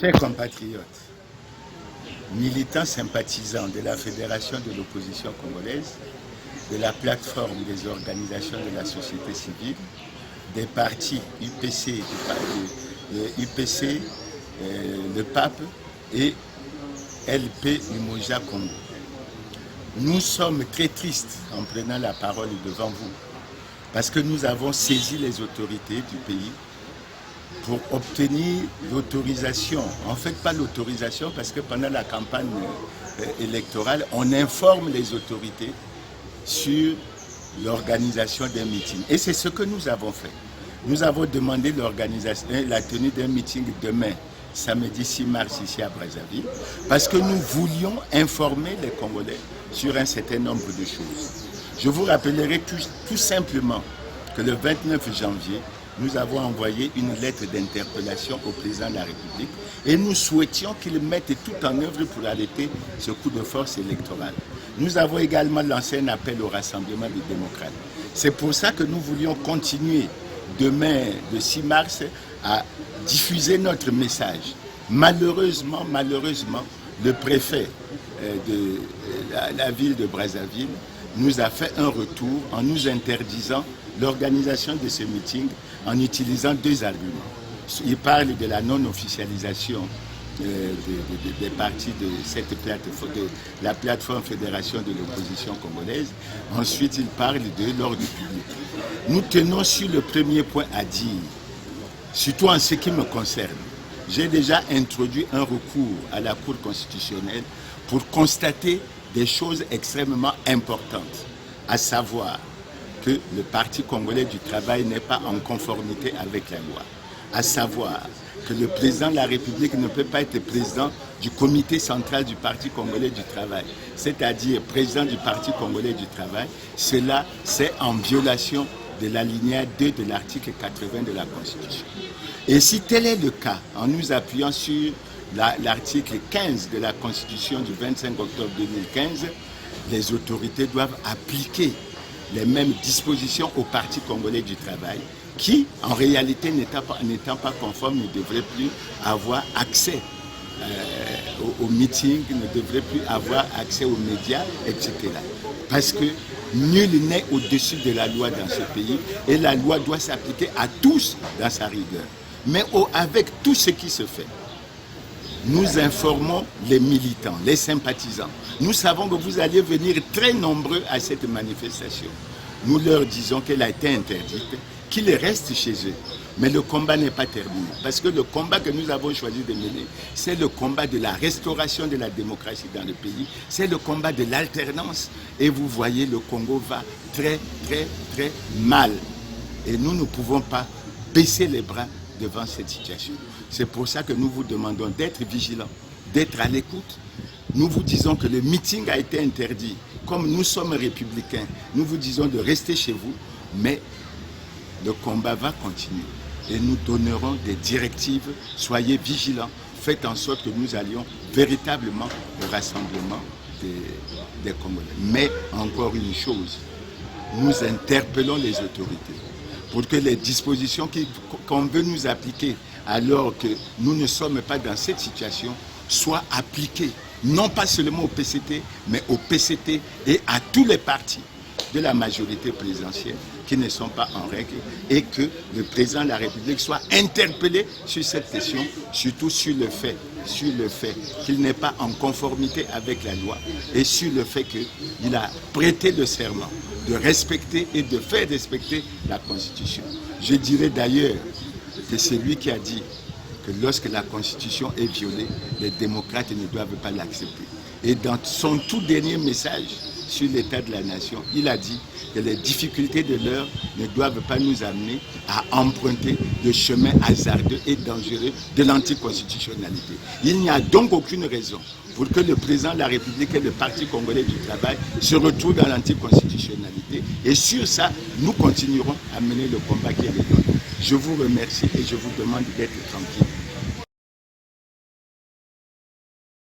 Chers compatriotes, militants sympathisants de la Fédération de l'opposition congolaise, de la plateforme des organisations de la société civile, des partis UPC, le PAP et LP Umoja Congo. Nous sommes très tristes en prenant la parole devant vous parce que nous avons saisi les autorités du pays pour obtenir l'autorisation. En fait, pas l'autorisation parce que pendant la campagne électorale, on informe les autorités sur l'organisation d'un meeting. Et c'est ce que nous avons fait. Nous avons demandé la tenue d'un meeting demain, samedi 6 mars, ici à Brazzaville, parce que nous voulions informer les Congolais sur un certain nombre de choses. Je vous rappellerai tout simplement que le 29 janvier, nous avons envoyé une lettre d'interpellation au président de la République et nous souhaitions qu'il mette tout en œuvre pour arrêter ce coup de force électoral. Nous avons également lancé un appel au rassemblement des démocrates. C'est pour ça que nous voulions continuer demain, le 6 mars, à diffuser notre message. Malheureusement, le préfet de la ville de Brazzaville nous a fait un retour en nous interdisant l'organisation de ce meeting en utilisant deux arguments. Il parle de la non-officialisation des partis de cette plateforme, de la plateforme Fédération de l'opposition congolaise. Ensuite, il parle de l'ordre public. Nous tenons sur le premier point à dire, surtout en ce qui me concerne. J'ai déjà introduit un recours à la Cour constitutionnelle pour constater des choses extrêmement importantes, à savoir que le Parti congolais du travail n'est pas en conformité avec la loi, à savoir que le président de la République ne peut pas être président du comité central du Parti congolais du travail, c'est-à-dire président du Parti congolais du travail. Cela, c'est en violation de l'alinéa 2 de l'article 80 de la Constitution. Et si tel est le cas, en nous appuyant sur l'article 15 de la Constitution du 25 octobre 2015, les autorités doivent appliquer les mêmes dispositions au Parti congolais du travail qui, en réalité, n'étant pas conforme, ne devrait plus avoir accès aux meetings, ne devrait plus avoir accès aux médias, etc. Parce que nul n'est au-dessus de la loi dans ce pays et la loi doit s'appliquer à tous dans sa rigueur. Mais avec tout ce qui se fait, nous informons les militants, les sympathisants. Nous savons que vous allez venir très nombreux à cette manifestation. Nous leur disons qu'elle a été interdite, qu'ils restent chez eux. Mais le combat n'est pas terminé. Parce que le combat que nous avons choisi de mener, c'est le combat de la restauration de la démocratie dans le pays. C'est le combat de l'alternance. Et vous voyez, le Congo va très mal. Et nous ne pouvons pas baisser les bras devant cette situation. C'est pour ça que nous vous demandons d'être vigilants, d'être à l'écoute. Nous vous disons que le meeting a été interdit. Comme nous sommes républicains, nous vous disons de rester chez vous, mais le combat va continuer. Et nous donnerons des directives. Soyez vigilants. Faites en sorte que nous allions véritablement au rassemblement des Congolais. Mais encore une chose, nous interpellons les autorités pour que les dispositions qu'on veut nous appliquer alors que nous ne sommes pas dans cette situation soient appliquées, non pas seulement au PCT, mais au PCT et à tous les partis de la majorité présidentielle qui ne sont pas en règle et que le président de la République soit interpellé sur cette question, surtout sur le fait qu'il n'est pas en conformité avec la loi et sur le fait qu'il a prêté le serment de respecter et de faire respecter la Constitution. Je dirais d'ailleurs que c'est lui qui a dit que lorsque la Constitution est violée, les démocrates ne doivent pas l'accepter. Et dans son tout dernier message sur l'état de la nation, il a dit que les difficultés de l'heure ne doivent pas nous amener à emprunter le chemin hasardeux et dangereux de l'anticonstitutionnalité. Il n'y a donc aucune raison pour que le président de la République et le Parti congolais du travail se retrouvent dans l'anticonstitutionnalité. Et sur ça, nous continuerons à mener le combat qui est le nôtre. Je vous remercie et je vous demande d'être tranquille.